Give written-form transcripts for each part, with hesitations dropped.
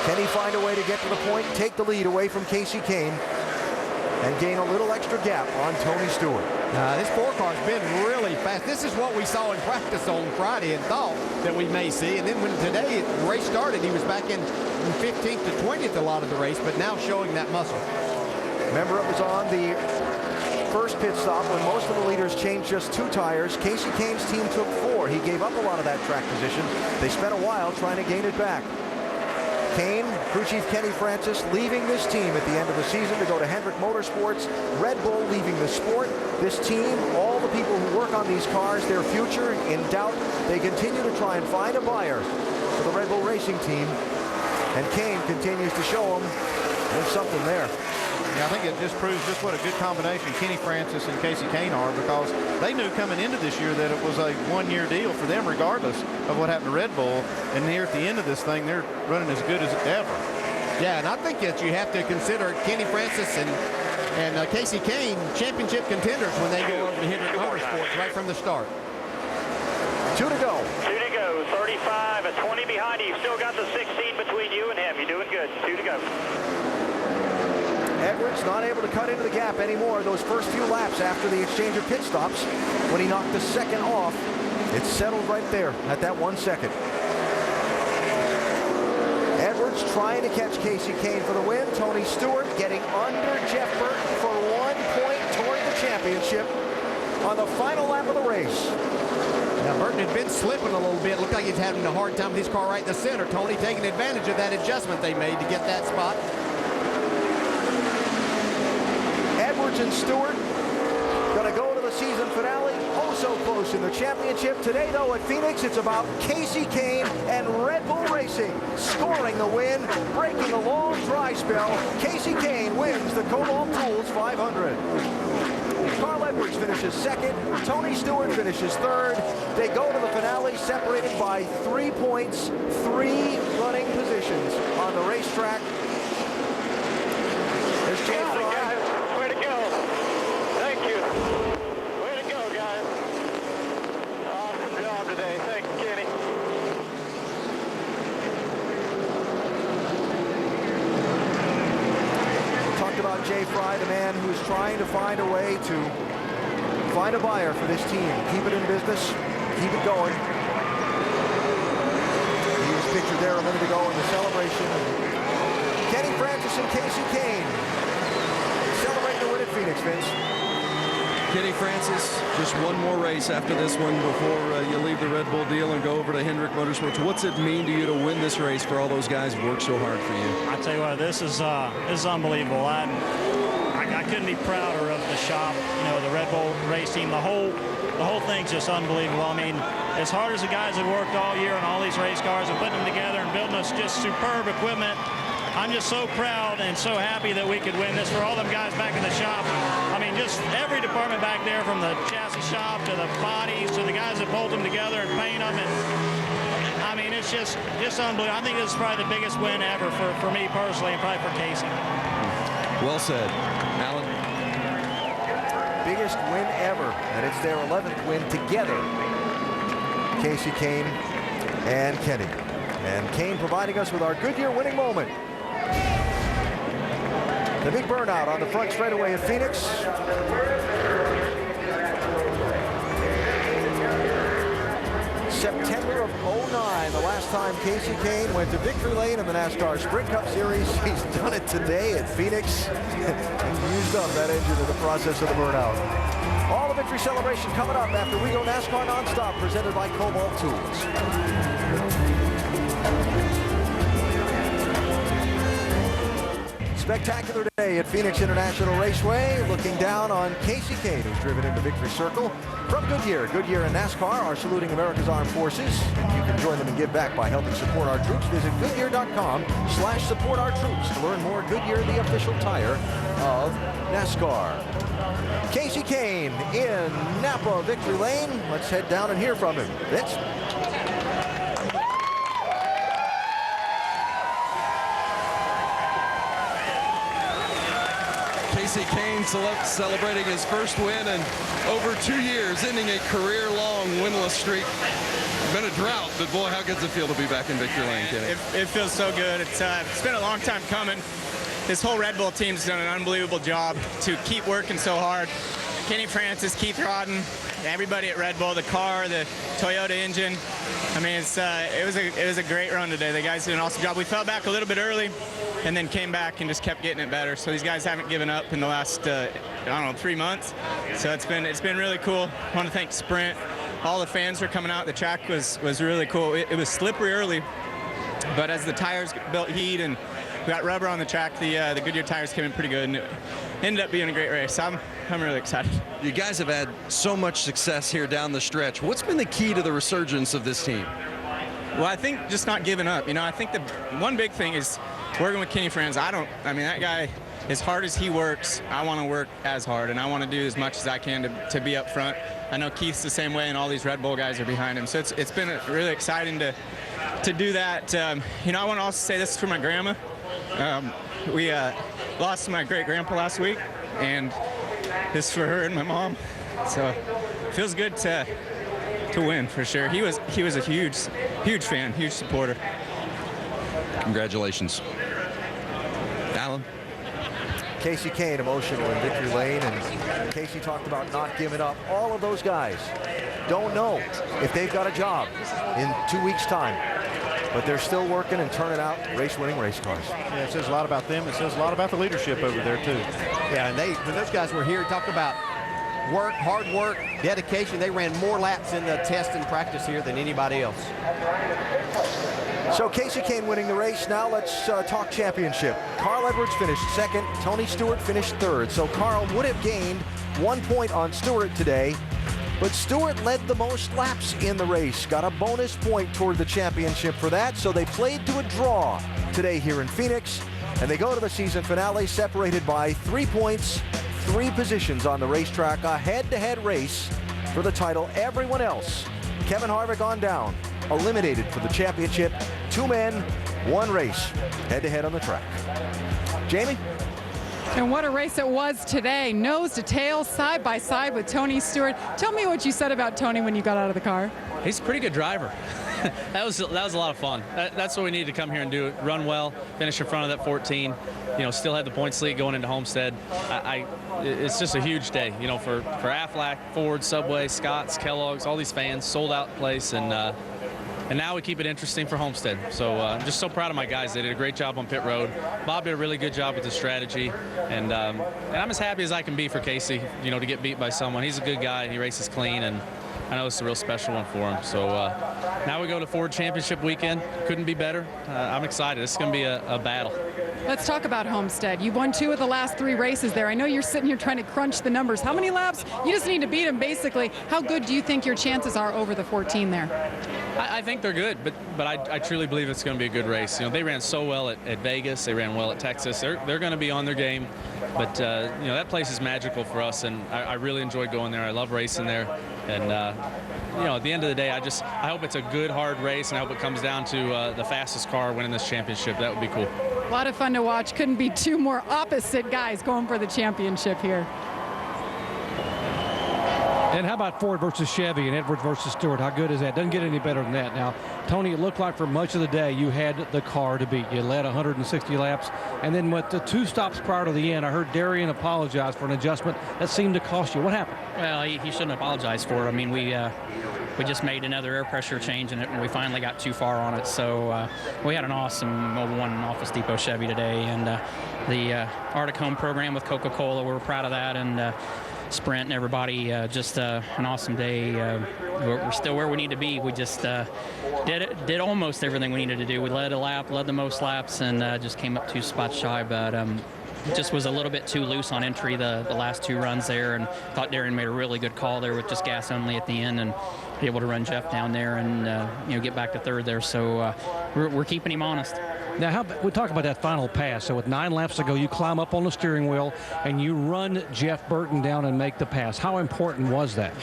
Can he find a way to get to the point, take the lead away from Kasey Kahne, and gain a little extra gap on Tony Stewart? This 4-car's been really fast. This is what we saw in practice on Friday and thought that we may see. And then when today the race started, he was back in 15th to 20th a lot of the race, but now showing that muscle. Remember, it was on the first pit stop when most of the leaders changed just 2 tires. Kasey Kahne's team took 4. He gave up a lot of that track position. They spent a while trying to gain it back. Kahne, crew chief Kenny Francis, leaving this team at the end of the season to go to Hendrick Motorsports. Red Bull leaving the sport. This team, all the people who work on these cars, their future in doubt. They continue to try and find a buyer for the Red Bull racing team. And Kahne continues to show them there's something there. Yeah, I think it just proves just what a good combination Kenny Francis and Kasey Kahne are, because they knew coming into this year that it was a one-year deal for them regardless of what happened to Red Bull. And here at the end of this thing, they're running as good as ever. Yeah, and I think that you have to consider Kenny Francis and Kasey Kahne championship contenders when they go over to Hendrick Motorsports right from the start. 2 to go. 2 to go, 35, a 20 behind you. You've still got the 16 between you and him. You're doing good. 2 to go. Edwards not able to cut into the gap anymore. Those first few laps after the exchange of pit stops, when he knocked the second off, it settled right there at that 1 second. Edwards trying to catch Kasey Kahne for the win. Tony Stewart getting under Jeff Burton for 1 point toward the championship on the final lap of the race. Now, Burton had been slipping a little bit. Looked like he's having a hard time with his car right in the center. Tony taking advantage of that adjustment they made to get that spot. Edwards and Stewart going to go to the season finale. Oh, so close in the championship. Today, though, at Phoenix, it's about Kasey Kahne and Red Bull Racing scoring the win, breaking a long dry spell. Kasey Kahne wins the Kobalt Tools 500. Carl Edwards finishes second. Tony Stewart finishes third. They go to the finale separated by 3 points, 3 running positions on the racetrack. There's Jay Fry. Way to go. Thank you. Way to go, guys. Awesome job today. Thank you, Kenny. Talked about Jay Fry, the man who's trying to find a way to find a buyer for this team. Keep it in business. Keep it going. He was pictured there a minute ago in the celebration. Kenny Francis and Kasey Kahne celebrating the win at Phoenix, Vince. Kenny Francis, just one more race after this one before you leave the Red Bull deal and go over to Hendrick Motorsports. What's it mean to you to win this race for all those guys who worked so hard for you? I tell you what, this is unbelievable. I couldn't be prouder of the shop, you know, the Red Bull race team. The whole thing's just unbelievable. I mean, as hard as the guys have worked all year on all these race cars and putting them together and building us just superb equipment, I'm just so proud and so happy that we could win this for all them guys back in the shop. I mean, just every department back there, from the chassis shop to the bodies to the guys that bolt them together and paint them. And I mean, it's just unbelievable. I think this is probably the biggest win ever for me personally and probably for Kasey. Well said. Alan? Biggest win ever, and it's their 11th win together. Kasey Kahne and Kenny. And Kahne providing us with our Goodyear winning moment. The big burnout on the front straightaway at Phoenix. September of 09, the last time Kasey Kahne went to victory lane in the NASCAR Sprint Cup Series. He's done it today at Phoenix. He's used up that engine in the process of the burnout. All the victory celebration coming up after we go NASCAR Nonstop, presented by Kobalt Tools. Spectacular day at Phoenix International Raceway. Looking down on Kasey Kahne, who's driven into victory circle from Goodyear. Goodyear and NASCAR are saluting America's armed forces. You can join them and give back by helping support our troops. Visit Goodyear.com/support our troops to learn more. Goodyear, the official tire of NASCAR. Kasey Kahne in Napa victory lane. Let's head down and hear from him. Vince? Kasey Kahne celebrating his first win in over 2 years, ending a career-long winless streak. Been a drought, but boy, how good does it feel to be back in victory lane, Kenny? It feels so good. It's been a long time coming. This whole Red Bull team's done an unbelievable job to keep working so hard. Kenny Francis, Keith Rodden, everybody at Red Bull, the car, the Toyota engine. I mean, it was a great run today. The guys did an awesome job. We fell back a little bit early and then came back and just kept getting it better. So these guys haven't given up in the last, I don't know, 3 months. So it's been really cool. I want to thank Sprint. All the fans were coming out. The track was really cool. It was slippery early, but as the tires built heat and we got rubber on the track, the Goodyear tires came in pretty good, and it ended up being a great race. I'm really excited. You guys have had so much success here down the stretch. What's been the key to the resurgence of this team? Well, I think just not giving up. You know, I think the one big thing is working with Kenny Francis. I mean, that guy, as hard as he works, I want to work as hard, and I want to do as much as I can to be up front. I know Keith's the same way, and all these Red Bull guys are behind him. So it's been really exciting to do that. You know, I want to also say this is for my grandma. We lost my great-grandpa last week, and this is for her and my mom. So it feels good to win for sure. He was a huge fan, huge supporter. Congratulations. Alan? Kasey Kahne emotional in victory lane, and Kasey talked about not giving up. All of those guys don't know if they've got a job in 2 weeks' time, but they're still working and turning out race-winning race cars. Yeah, it says a lot about them. It says a lot about the leadership over there, too. Yeah, and when those guys were here, talked about work, hard work, dedication. They ran more laps in the test and practice here than anybody else. So Kasey Kahne winning the race. Now let's talk championship. Carl Edwards finished second. Tony Stewart finished third. So Carl would have gained 1 point on Stewart today, but Stewart led the most laps in the race. Got a bonus point toward the championship for that. So they played to a draw today here in Phoenix, and they go to the season finale separated by 3 points, 3 positions on the racetrack. A head-to-head race for the title. Everyone else, Kevin Harvick on down, eliminated for the championship. 2 men, 1 race, head-to-head on the track. Jamie? And what a race it was today. Nose to tail, side by side with Tony Stewart. Tell me what you said about Tony when you got out of the car. He's a pretty good driver. that was a lot of fun. That's what we needed to come here and do. Run well, finish in front of that 14. You know, still had the points lead going into Homestead. It's just a huge day, you know, for Aflac, Ford, Subway, Scott's, Kellogg's, all these fans, sold out place, and now we keep it interesting for Homestead. So I'm just so proud of my guys. They did a great job on pit road. Bob did a really good job with the strategy, and I'm as happy as I can be for Kasey, you know, to get beat by someone. He's a good guy. He races clean, and I know it's a real special one for him. So now we go to Ford Championship weekend. Couldn't be better. I'm excited. It's going to be a battle. Let's talk about Homestead. You won 2 of the last 3 races there. I know you're sitting here trying to crunch the numbers. How many laps? You just need to beat them, basically. How good do you think your chances are over the 14 there? I think they're good, but I truly believe it's going to be a good race. You know, they ran so well at Vegas. They ran well at Texas. They're going to be on their game. But, you know, that place is magical for us, and I really enjoy going there. I love racing there. And, you know, at the end of the day, I hope it's a good, hard race, and I hope it comes down to the fastest car winning this championship. That would be cool. A lot of fun to watch. Couldn't be 2 more opposite guys going for the championship here. And how about Ford versus Chevy and Edwards versus Stewart? How good is that? Doesn't get any better than that. Now, Tony, it looked like for much of the day you had the car to beat. You led 160 laps. And then with the 2 stops prior to the end, I heard Darian apologize for an adjustment that seemed to cost you. What happened? Well, he shouldn't apologize for it. I mean, we just made another air pressure change in it, and we finally got too far on it. So we had an awesome Mobile One Office Depot Chevy today. And the Arctic Home program with Coca-Cola, we were proud of that. And Sprint and everybody, just an awesome day. We're still where we need to be. We just did almost everything we needed to do. We led a lap, led the most laps, and just came up 2 spots shy, but just was a little bit too loose on entry the last 2 runs there, and thought Darren made a really good call there with just gas only at the end, and be able to run Jeff down there and you know, get back to 3rd there. So we're keeping him honest. Now, we talk about that final pass. So with 9 laps to go, you climb up on the steering wheel and you run Jeff Burton down and make the pass. How important was that?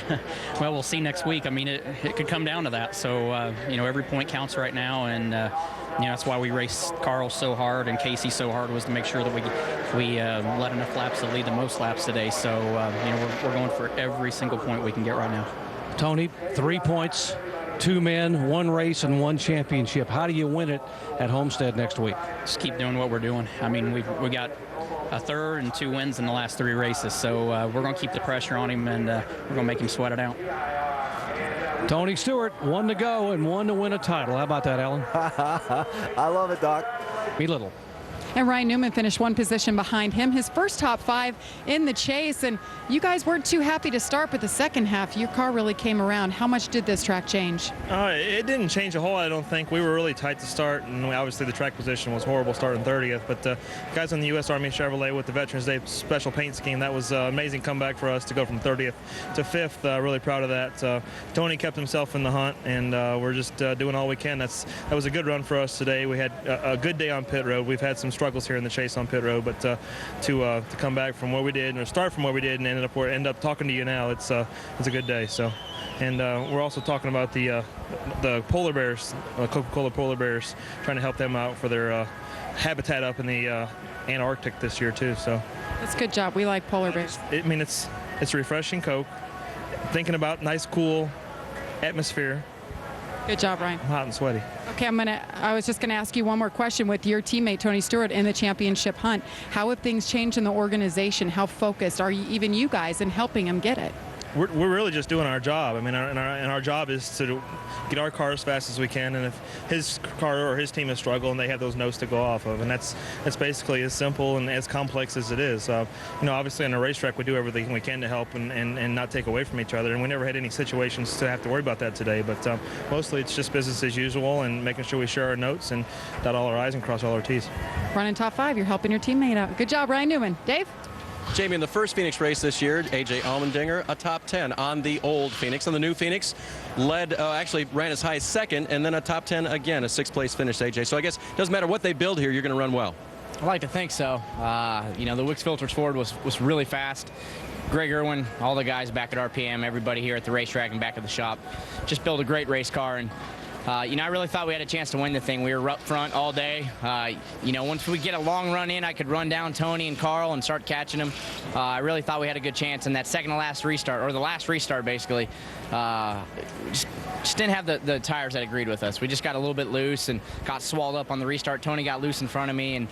Well, we'll see next week. I mean, it could come down to that. So, you know, every point counts right now. And that's why we raced Carl so hard and Kasey so hard, was to make sure that we let enough laps to lead the most laps today. So, we're going for every single point we can get right now. Tony, 3 points, 2 men, 1 race, and 1 championship. How do you win it at Homestead next week? Just keep doing what we're doing. I mean, we got a third and 2 wins in the last 3 races, so we're going to keep the pressure on him, and we're going to make him sweat it out. Tony Stewart, 1 to go and 1 to win a title. How about that, Alan? I love it, Doc. Be little. And Ryan Newman finished 1 position behind him, his first top 5 in the chase. And you guys weren't too happy to start, but the second half, your car really came around. How much did this track change? It didn't change a whole lot, I don't think. We were really tight to start, and obviously the track position was horrible starting 30th. But guys on the U.S. Army Chevrolet with the Veterans Day special paint scheme, that was an amazing comeback for us to go from 30th to 5th. Really proud of that. Tony kept himself in the hunt, and we're just doing all we can. That was a good run for us today. We had a good day on pit road. We've had some struggles here in the chase on pit road, but to come back from where we did, or start from where we did, and end up talking to you now, it's a good day. So, and we're also talking about the polar bears, Coca-Cola polar bears, trying to help them out for their habitat up in the Antarctic this year too. So that's a good job. We like polar bears. I mean, it's refreshing Coke. Thinking about nice, cool atmosphere. Good job, Ryan. I'm hot and sweaty. Okay, I was just gonna ask you one more question. With your teammate Tony Stewart in the championship hunt, how have things changed in the organization? How focused are even you guys in helping him get it? We're really just doing our job. I mean, our job is to get our car as fast as we can, and if his car or his team is struggling, they have those notes to go off of, and that's basically as simple and as complex as it is. Obviously on a racetrack we do everything we can to help and not take away from each other, and we never had any situations to have to worry about that today, but mostly it's just business as usual and making sure we share our notes and dot all our I's and cross all our T's. Running top 5, you're helping your teammate out. Good job, Ryan Newman. Dave? Jamie, in the first Phoenix race this year, A.J. Allmendinger, a top 10 on the old Phoenix. On the new Phoenix, actually ran as high as 2nd, and then a top 10 again, a 6th place finish, A.J. So I guess it doesn't matter what they build here, you're going to run well. I like to think so. The Wix Filters Ford was really fast. Greg Irwin, all the guys back at RPM, everybody here at the racetrack and back at the shop, just built a great race car. And I really thought we had a chance to win the thing. We were up front all day. Once we get a long run in, I could run down Tony and Carl and start catching them. I really thought we had a good chance. And that second to last restart, or the last restart basically, just didn't have the tires that agreed with us. We just got a little bit loose and got swallowed up on the restart. Tony got loose in front of me, and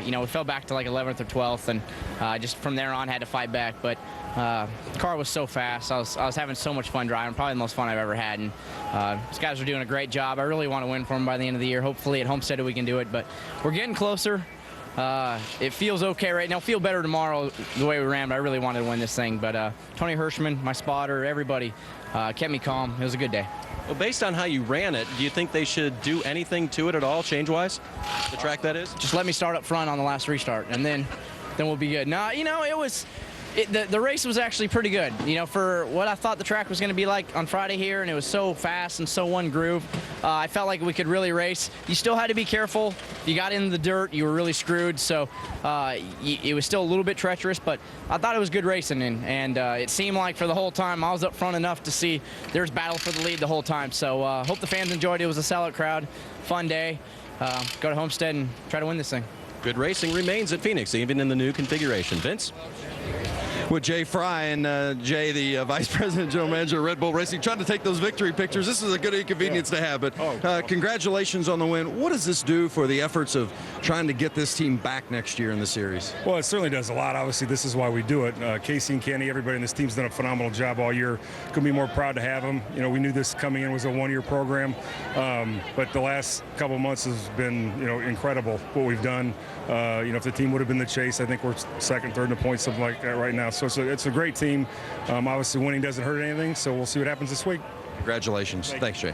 we fell back to like 11th or 12th, and just from there on had to fight back. But the car was so fast. I was having so much fun driving, probably the most fun I've ever had. And these guys are doing a great job. I really want to win for them by the end of the year. Hopefully at Homestead we can do it, but we're getting closer. It feels okay right now. Feel better tomorrow the way we ran, but I really wanted to win this thing. But Tony Hirschman, my spotter, everybody kept me calm. It was a good day. Well, based on how you ran it, do you think they should do anything to it at all, change-wise? The track, that is? Just let me start up front on the last restart, and then we'll be good. No, it was... The race was actually pretty good, for what I thought the track was going to be like on Friday here, and it was so fast and so one groove. I felt like we could really race. You still had to be careful. If you got in the dirt, you were really screwed, so it was still a little bit treacherous, but I thought it was good racing, and it seemed like for the whole time I was up front enough to see there's battle for the lead the whole time. So hope the fans enjoyed it. It was a sellout crowd, fun day. Go to Homestead and try to win this thing. Good racing remains at Phoenix, even in the new configuration. Vince? With Jay Fry and Jay, the Vice President General Manager of Red Bull Racing, trying to take those victory pictures. This is a good inconvenience to have, but congratulations on the win. What does this do for the efforts of trying to get this team back next year in the series? Well, it certainly does a lot. Obviously, this is why we do it. Kasey and Kenny, everybody in this team's done a phenomenal job all year. Couldn't be more proud to have them. We knew this coming in was a one-year program, but the last couple of months has been, incredible what we've done. If the team would have been the chase, I think we're second, third in the points, something like that right now. So it's a great team. Obviously, winning doesn't hurt anything, so we'll see what happens this week. Congratulations. Thanks, Jay.